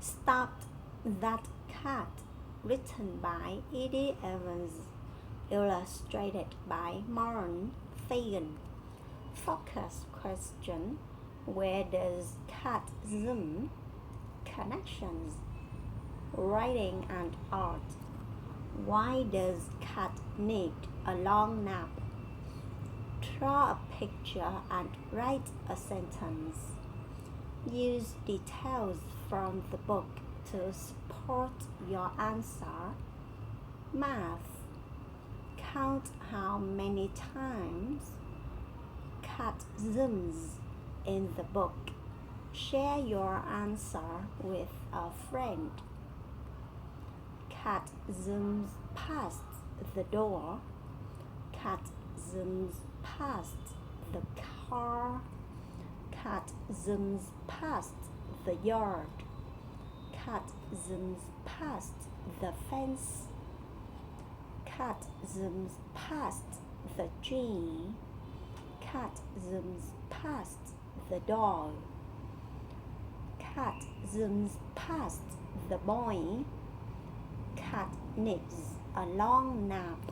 Stop That Cat, written by E.D. Evans, illustrated by Maureen Fagan. Focus question: where does cat zoom? Connections: writing and art. Why does cat need a long nap? Draw a picture and write a sentence. Use details from the book to support your answer. Math: count how many times cat zooms in the book. Share your answer with a friend. Cat zooms past the door. Cat zooms past the car. Cat zooms past the yard. Cat zooms past the fence. Cat zooms past the tree. Cat zooms past the dog. Cat zooms past the boy. Cat needs a long nap.